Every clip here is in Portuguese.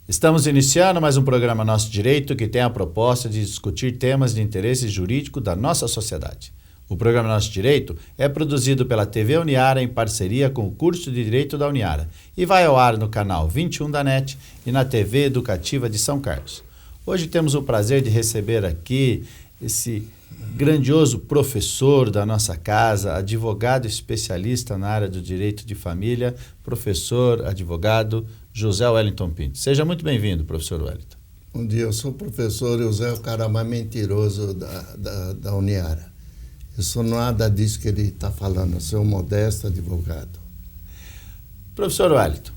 Estamos iniciando mais um programa Nosso Direito, que tem a proposta de discutir temas de interesse jurídico da nossa sociedade. O programa Nosso Direito é produzido pela TV Uniara em parceria com o curso de Direito da Uniara e vai ao ar no canal 21 da NET e na TV Educativa de São Carlos. Hoje temos o prazer de receber aqui esse grandioso professor da nossa casa, advogado especialista na área do direito de família, professor, advogado José Wellington Pinto. Seja muito bem-vindo, professor Wellington. Bom dia, eu sou o professor José, o cara mais mentiroso da Uniara. Eu sou nada disso que ele está falando, eu sou um modesto advogado. Professor Wellington,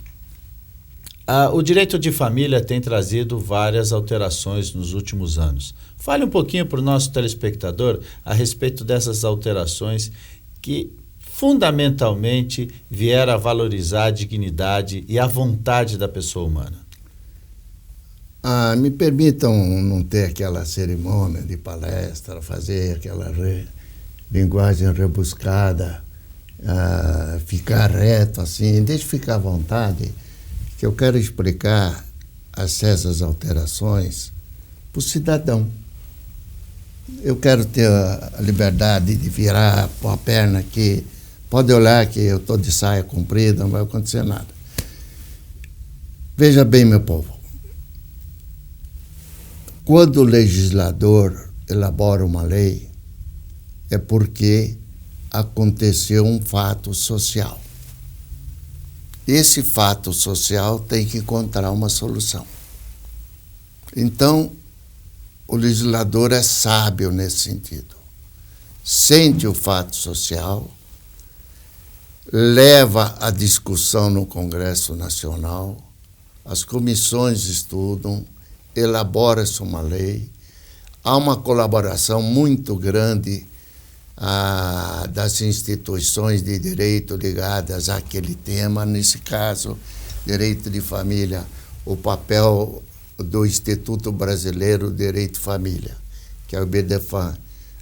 o direito de família tem trazido várias alterações nos últimos anos. Fale um pouquinho para o nosso telespectador a respeito dessas alterações que fundamentalmente vieram a valorizar a dignidade e a vontade da pessoa humana. Me permitam não ter aquela cerimônia de palestra, fazer aquela linguagem rebuscada, ficar reto assim, deixe ficar à vontade, que eu quero explicar essas alterações para o cidadão. Eu quero ter a liberdade de virar a perna aqui. Pode olhar que eu estou de saia comprida, não vai acontecer nada. Veja bem, meu povo. Quando o legislador elabora uma lei, é porque aconteceu um fato social. Esse fato social tem que encontrar uma solução. Então, o legislador é sábio nesse sentido. Sente o fato social, leva a discussão no Congresso Nacional, as comissões estudam, elabora-se uma lei, há uma colaboração muito grande das instituições de direito ligadas àquele tema, nesse caso, direito de família, o papel do Instituto Brasileiro de Direito de Família, que é o IBDFAM,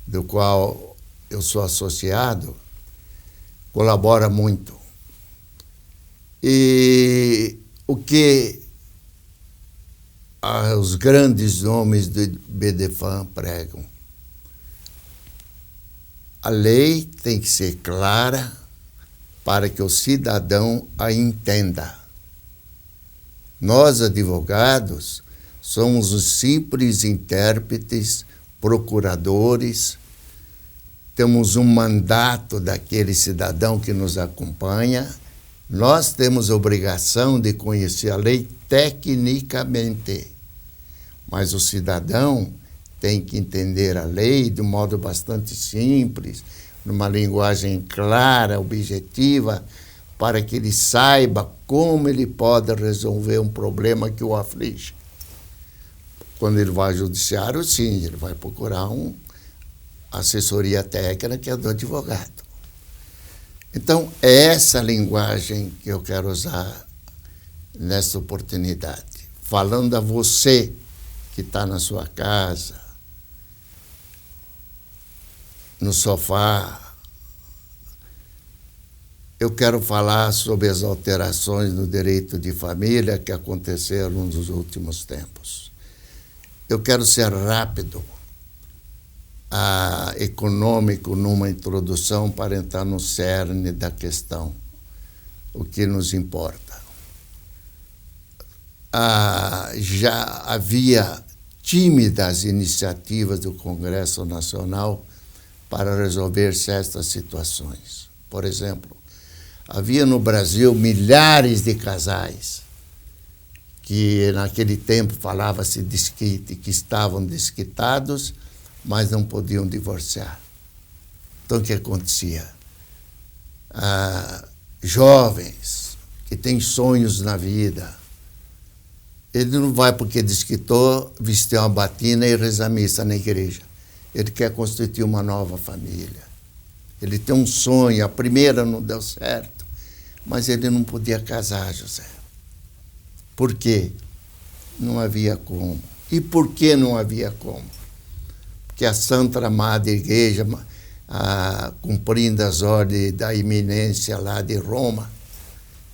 do qual eu sou associado, colabora muito. E o que os grandes nomes do IBDFAM pregam? A lei tem que ser clara para que o cidadão a entenda. Nós, advogados, somos os simples intérpretes, procuradores, temos um mandato daquele cidadão que nos acompanha, nós temos a obrigação de conhecer a lei tecnicamente, mas o cidadão tem que entender a lei de um modo bastante simples, numa linguagem clara, objetiva, para que ele saiba como ele pode resolver um problema que o aflige. Quando ele vai ao judiciário, sim, ele vai procurar uma assessoria técnica do advogado. Então, é essa linguagem que eu quero usar nessa oportunidade. Falando a você que está na sua casa, no sofá, eu quero falar sobre as alterações no direito de família que aconteceram nos últimos tempos. Eu quero ser rápido, econômico numa introdução para entrar no cerne da questão, o que nos importa. Já havia tímidas iniciativas do Congresso Nacional para resolver certas situações. Por exemplo, havia no Brasil milhares de casais que naquele tempo falava-se desquite, que estavam desquitados, mas não podiam divorciar. Então, o que acontecia? Jovens que têm sonhos na vida, ele não vai porque desquitou, vestir uma batina e rezar missa na igreja. Ele quer constituir uma nova família. Ele tem um sonho, a primeira não deu certo, mas ele não podia casar, José. Por quê? Não havia como. E por que não havia como? Porque a Santa Amada Igreja, cumprindo as ordens da eminência lá de Roma,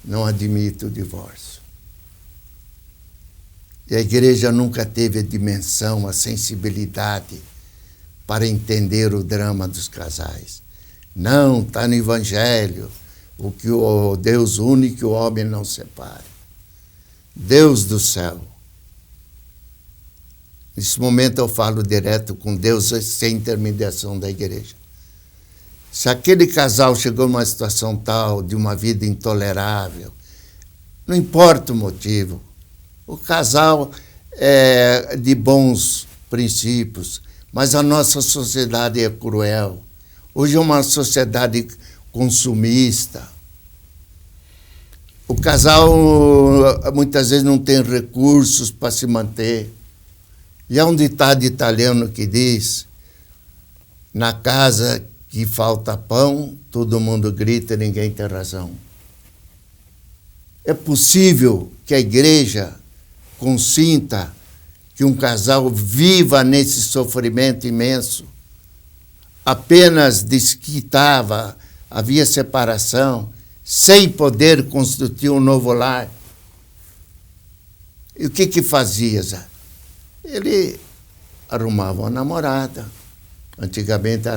não admite o divórcio. E a igreja nunca teve a dimensão, a sensibilidade para entender o drama dos casais. Não, está no Evangelho, o que o Deus une que o homem não separe. Deus do céu. Nesse momento eu falo direto com Deus sem intermediação da igreja. Se aquele casal chegou numa situação tal, de uma vida intolerável, não importa o motivo, o casal é de bons princípios, mas a nossa sociedade é cruel. Hoje é uma sociedade consumista. O casal muitas vezes não tem recursos para se manter. E há um ditado italiano que diz: na casa que falta pão, todo mundo grita e ninguém tem razão. É possível que a igreja consinta que um casal viva nesse sofrimento imenso, apenas desquitava, havia separação, sem poder constituir um novo lar. E o que fazia, Zé? Ele arrumava uma namorada. Antigamente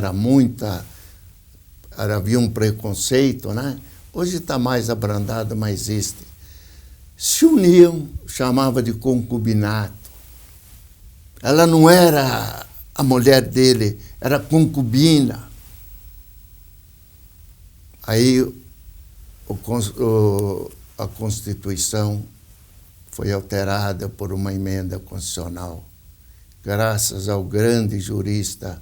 havia um preconceito, né? Hoje está mais abrandado, mas existe. Se uniam, chamava de concubinato. Ela não era a mulher dele, era concubina. Aí a Constituição foi alterada por uma emenda constitucional, graças ao grande jurista,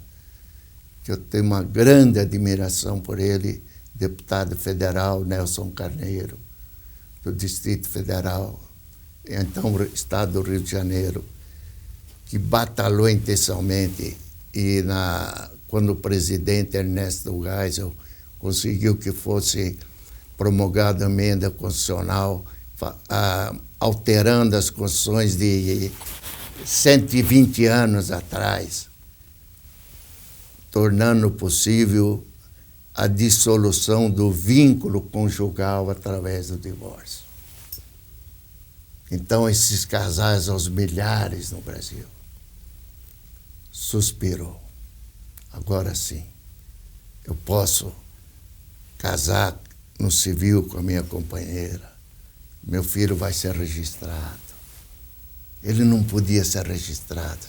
que eu tenho uma grande admiração por ele, deputado federal Nelson Carneiro, do Distrito Federal, então Estado do Rio de Janeiro, que batalhou intensamente e quando o presidente Ernesto Geisel conseguiu que fosse promulgada a emenda constitucional, alterando as constituições de 120 anos atrás, tornando possível a dissolução do vínculo conjugal através do divórcio. Então, esses casais, aos milhares no Brasil, suspirou. Agora sim, eu posso casar no civil com a minha companheira. Meu filho vai ser registrado. Ele não podia ser registrado.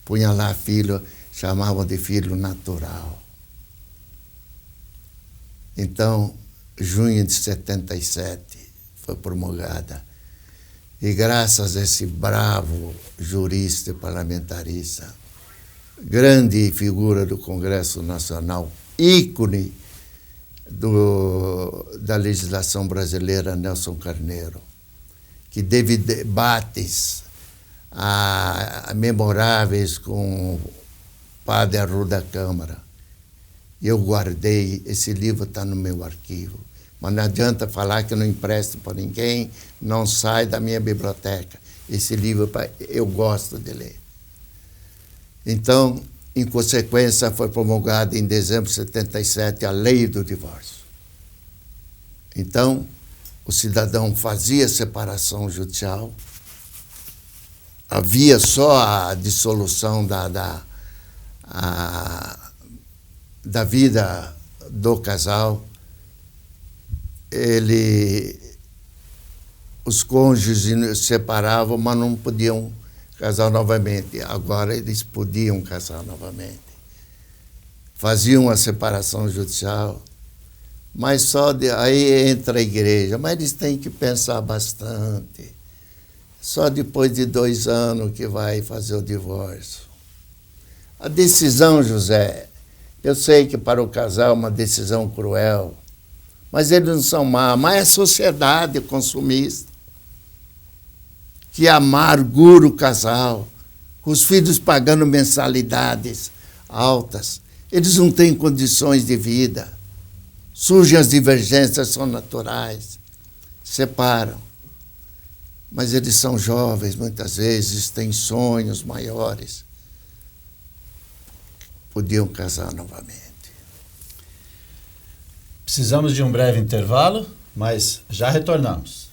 Punha lá filho, chamavam de filho natural. Então, junho de 77, foi promulgada. E graças a esse bravo jurista e parlamentarista, grande figura do Congresso Nacional, ícone da legislação brasileira, Nelson Carneiro, que teve debates memoráveis com o padre Arruda Câmara. Eu guardei, esse livro está no meu arquivo. Mas não adianta falar que eu não empresto para ninguém, não sai da minha biblioteca. Esse livro eu gosto de ler. Então, em consequência, foi promulgada em dezembro de 77 a lei do divórcio. Então, o cidadão fazia separação judicial, havia só a dissolução da vida do casal. Os cônjuges se separavam, mas não podiam casar novamente. Agora eles podiam casar novamente. Faziam a separação judicial, mas aí entra a igreja. Mas eles têm que pensar bastante. Só depois de 2 anos que vai fazer o divórcio. A decisão, José, eu sei que para o casal é uma decisão cruel, mas eles não são maus, mas é a sociedade consumista que amargura o casal, com os filhos pagando mensalidades altas. Eles não têm condições de vida. Surgem as divergências, são naturais, separam. Mas eles são jovens, muitas vezes têm sonhos maiores. Podiam casar novamente. Precisamos de um breve intervalo, mas já retornamos.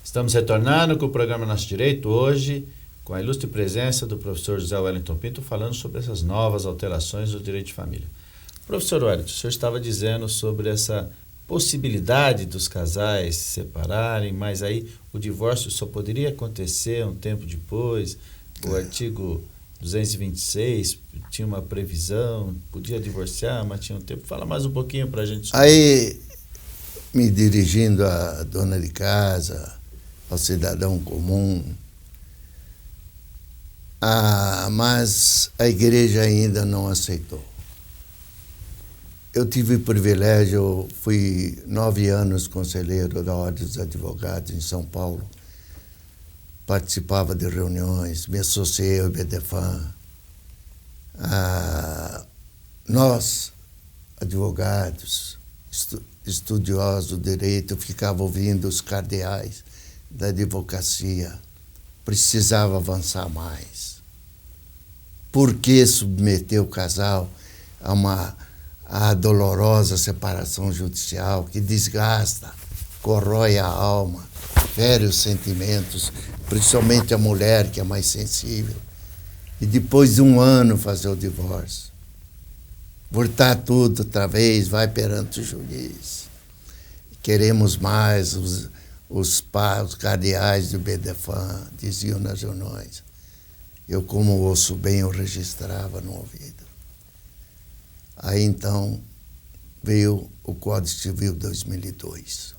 Estamos retornando com o programa Nosso Direito hoje, com a ilustre presença do professor José Wellington Pinto, falando sobre essas novas alterações do direito de família. Professor Wellington, o senhor estava dizendo sobre essa possibilidade dos casais se separarem, mas aí o divórcio só poderia acontecer um tempo depois. O artigo 226 tinha uma previsão, podia divorciar, mas tinha um tempo. Fala mais um pouquinho para a gente. Aí, me dirigindo à dona de casa, ao cidadão comum, mas a igreja ainda não aceitou. Eu tive o privilégio, fui 9 anos conselheiro da Ordem dos Advogados em São Paulo, participava de reuniões, me associei ao IBDFAM. Nós, advogados, estudiosos do direito, ficava ouvindo os cardeais da advocacia. Precisava avançar mais. Por que submeter o casal a dolorosa separação judicial que desgasta, corrói a alma, fere os sentimentos, principalmente a mulher, que é mais sensível, e depois de 1 ano fazer o divórcio? Voltar tudo outra vez, vai perante o juiz. Queremos mais, os cardeais do BDFAM diziam nas reuniões. Eu, como ouço bem, eu registrava no ouvido. Aí, então, veio o Código Civil 2002.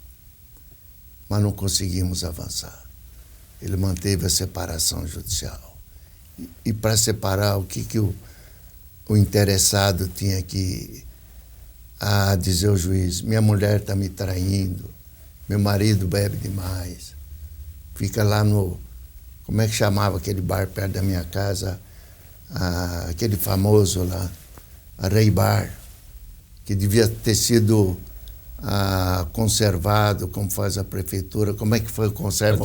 Mas não conseguimos avançar. Ele manteve a separação judicial. E para separar, o que o interessado tinha que dizer ao juiz? Minha mulher está me traindo, meu marido bebe demais, fica lá no... Como é que chamava aquele bar perto da minha casa? Aquele famoso lá, a Rei Bar, que devia ter sido conservado, como faz a prefeitura. Como é que foi o conserva?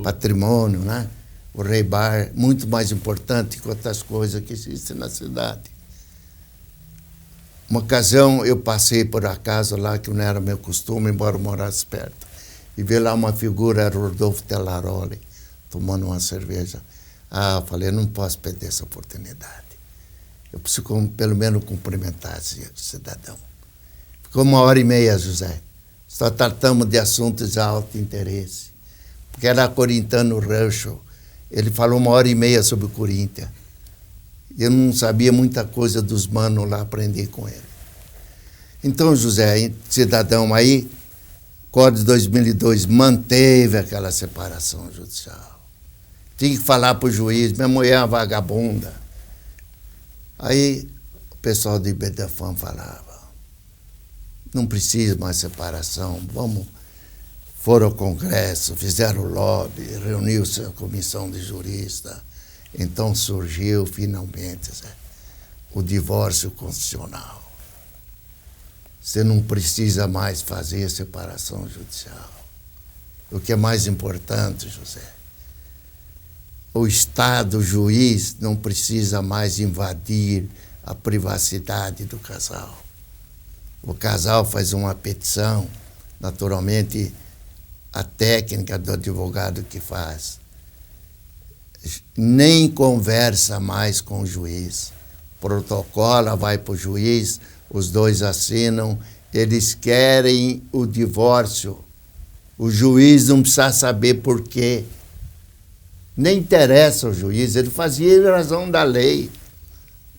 Patrimônio, né? O Rei Bar, muito mais importante que outras coisas que existem na cidade. Uma ocasião eu passei por acaso lá, que não era meu costume, embora eu morasse perto, e vi lá uma figura, era Rodolfo Tellaroli, tomando uma cerveja. Eu falei, não posso perder essa oportunidade. Eu preciso pelo menos cumprimentar esse cidadão. Ficou 1h30, José. Só tratamos de assuntos de alto interesse. Porque era corintiano Rancho. Ele falou 1h30 sobre o Corinthians. Eu não sabia muita coisa dos manos lá, aprendi com ele. Então, José, cidadão aí, Código 2002 manteve aquela separação judicial. Tinha que falar para o juiz, minha mulher é uma vagabunda. Aí o pessoal do IBDFAM falava, não precisa mais separação, foram ao Congresso, fizeram lobby, reuniu-se a comissão de juristas. Então surgiu finalmente o divórcio constitucional. Você não precisa mais fazer separação judicial. O que é mais importante, José, o Estado, o juiz, não precisa mais invadir a privacidade do casal. O casal faz uma petição, naturalmente a técnica do advogado que faz. Nem conversa mais com o juiz. Protocola, vai para o juiz, os dois assinam, eles querem o divórcio. O juiz não precisa saber por quê. Nem interessa ao juiz, ele fazia em razão da lei.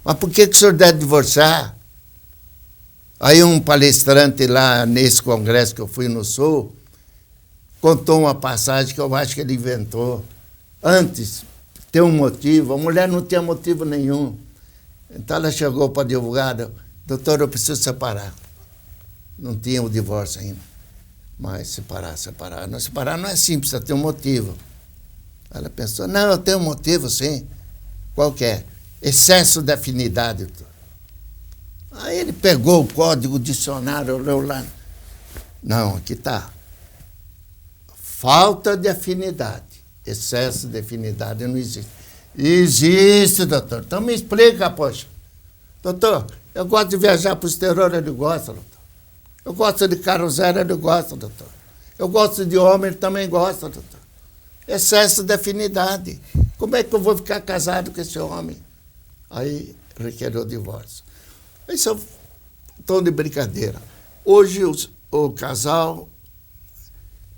Mas por que o senhor deve divorciar? Aí um palestrante lá nesse congresso que eu fui no Sul contou uma passagem que eu acho que ele inventou. Antes, ter um motivo, a mulher não tinha motivo nenhum. Então ela chegou para o advogado, doutor, eu preciso separar. Não tinha o divórcio ainda. Mas separar. Não, separar não é simples, precisa ter um motivo. Ela pensou, não, eu tenho um motivo, sim. Qual que é? Excesso de afinidade. Aí ele pegou o código, o dicionário, leu lá. Não, aqui está. Falta de afinidade. Excesso de afinidade não existe. Existe, doutor. Então me explica, poxa. Doutor, eu gosto de viajar para o exterior, ele gosta, doutor. Eu gosto de carro zero, ele gosta, doutor. Eu gosto de homem, ele também gosta, doutor. Excesso de afinidade. Como é que eu vou ficar casado com esse homem? Aí requereu o divórcio. Isso é um tom de brincadeira. Hoje o casal,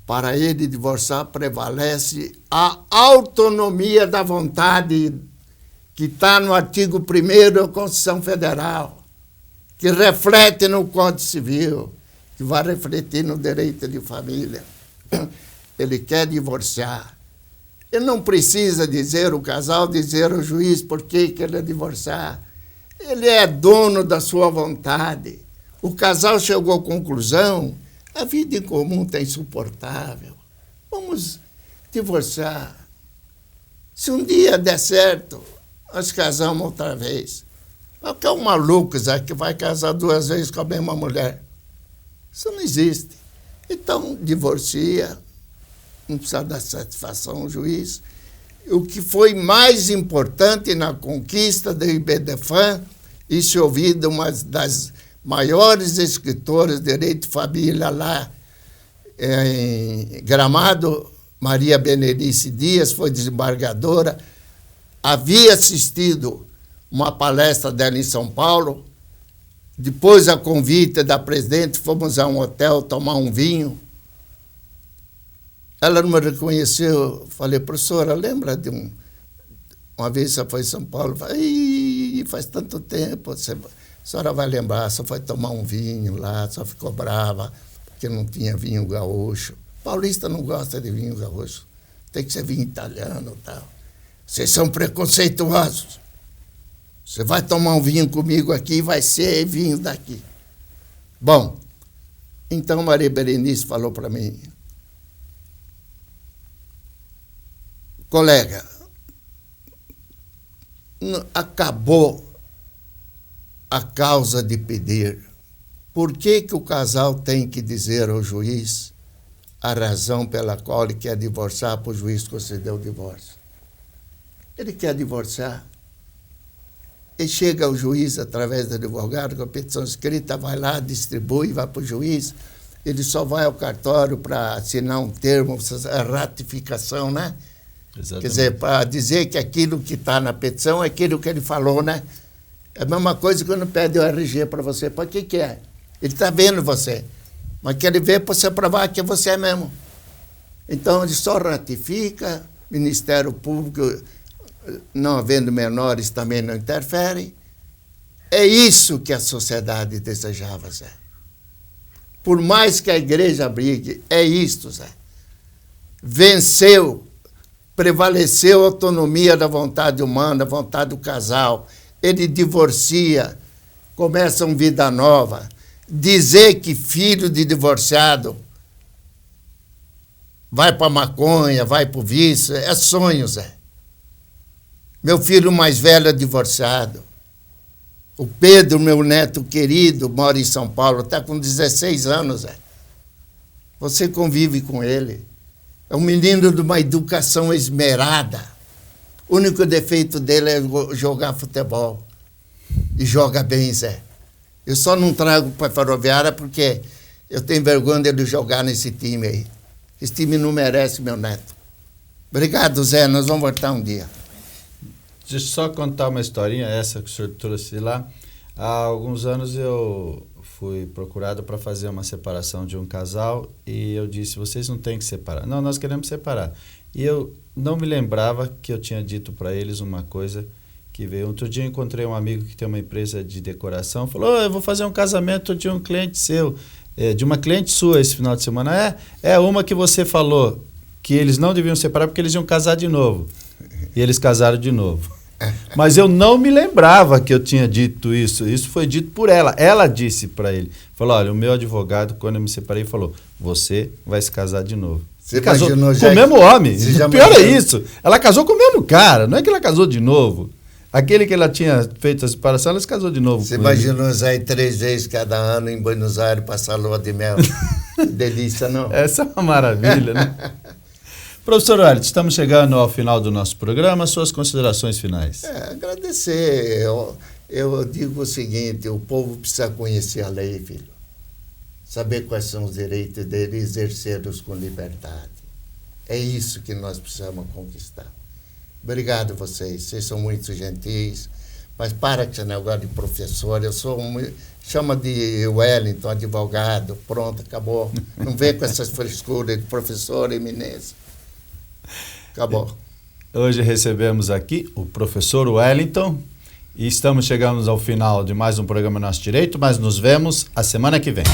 para ele divorciar, prevalece a autonomia da vontade que está no artigo 1º da Constituição Federal, que reflete no Código Civil, que vai refletir no direito de família. Ele quer divorciar. Ele não precisa dizer, o casal dizer ao juiz por que ele quer divorciar. Ele é dono da sua vontade. O casal chegou à conclusão, a vida em comum está insuportável. Vamos divorciar. Se um dia der certo, nós casamos outra vez. Porque é um maluco, Zé, que vai casar 2 vezes com a mesma mulher. Isso não existe. Então, divorcia, não precisa dar satisfação ao juiz. O que foi mais importante na conquista do IBDFAM, isso eu ouvi de uma das maiores escritoras de direito de família lá em Gramado, Maria Benedice Dias, foi desembargadora, havia assistido uma palestra dela em São Paulo. Depois, a convite da presidente, fomos a um hotel tomar um vinho. Ela não me reconheceu. Falei, professora, lembra de uma vez você foi em São Paulo? Falei, faz tanto tempo, a senhora vai lembrar, só foi tomar um vinho lá, só ficou brava, porque não tinha vinho gaúcho. Paulista não gosta de vinho gaúcho, tem que ser vinho italiano e tal. Vocês são preconceituosos. Você vai tomar um vinho comigo aqui, vai ser vinho daqui. Bom, então Maria Berenice falou para mim, colega, acabou a causa de pedir. Por que o casal tem que dizer ao juiz a razão pela qual ele quer divorciar para o juiz conceder o divórcio? Ele quer divorciar. Ele chega ao juiz através do advogado com a petição escrita, vai lá, distribui, vai para o juiz. Ele só vai ao cartório para assinar um termo, a ratificação, né? Exatamente. Quer dizer, para dizer que aquilo que está na petição é aquilo que ele falou, né? É a mesma coisa quando pede o RG para você. Para que é? Ele está vendo você, mas quer ver para você provar que você é mesmo. Então, ele só ratifica, Ministério Público, não havendo menores, também não interfere. É isso que a sociedade desejava, Zé. Por mais que a igreja brigue, é isto, Zé. Venceu, prevaleceu a autonomia da vontade humana, a vontade do casal. Ele divorcia, começa uma vida nova. Dizer que filho de divorciado vai para maconha, vai para o vício, é sonho, Zé. Meu filho mais velho é divorciado. O Pedro, meu neto querido, mora em São Paulo, está com 16 anos, Zé. Você convive com ele. É um menino de uma educação esmerada. O único defeito dele é jogar futebol. E joga bem, Zé. Eu só não trago para a Ferroviária porque eu tenho vergonha dele jogar nesse time aí. Esse time não merece meu neto. Obrigado, Zé. Nós vamos voltar um dia. Deixa eu só contar uma historinha, essa que o senhor trouxe lá. Há alguns anos eu fui procurado para fazer uma separação de um casal e eu disse, vocês não têm que separar. Não, nós queremos separar. E eu não me lembrava que eu tinha dito para eles uma coisa que veio. Outro dia eu encontrei um amigo que tem uma empresa de decoração, falou, eu vou fazer um casamento de um cliente seu, de uma cliente sua esse final de semana. É uma que você falou que eles não deviam separar porque eles iam casar de novo. E eles casaram de novo. Mas eu não me lembrava que eu tinha dito isso. Isso foi dito por ela. Ela disse para ele. Falou, olha, o meu advogado, quando eu me separei, falou, você vai se casar de novo. Você casou com o mesmo homem. O pior é isso. Ela casou com o mesmo cara. Não é que ela casou de novo. Aquele que ela tinha feito a separação, ela se casou de novo. Você imaginou usar 3 vezes cada ano em Buenos Aires passar lua de mel? Que delícia, não? Essa é uma maravilha, né? Professor Wellington, estamos chegando ao final do nosso programa. Suas considerações finais. Agradecer. Eu digo o seguinte, o povo precisa conhecer a lei, filho. saber quais são os direitos dele e exercê-los com liberdade. É isso que nós precisamos conquistar. Obrigado vocês são muito gentis, mas para com esse negócio de professor, chama de Wellington, advogado, pronto, acabou. Não vem com essas frescuras de professor, eminência. Acabou. Hoje recebemos aqui o professor Wellington e chegamos ao final de mais um programa Nosso Direito, mas nos vemos a semana que vem.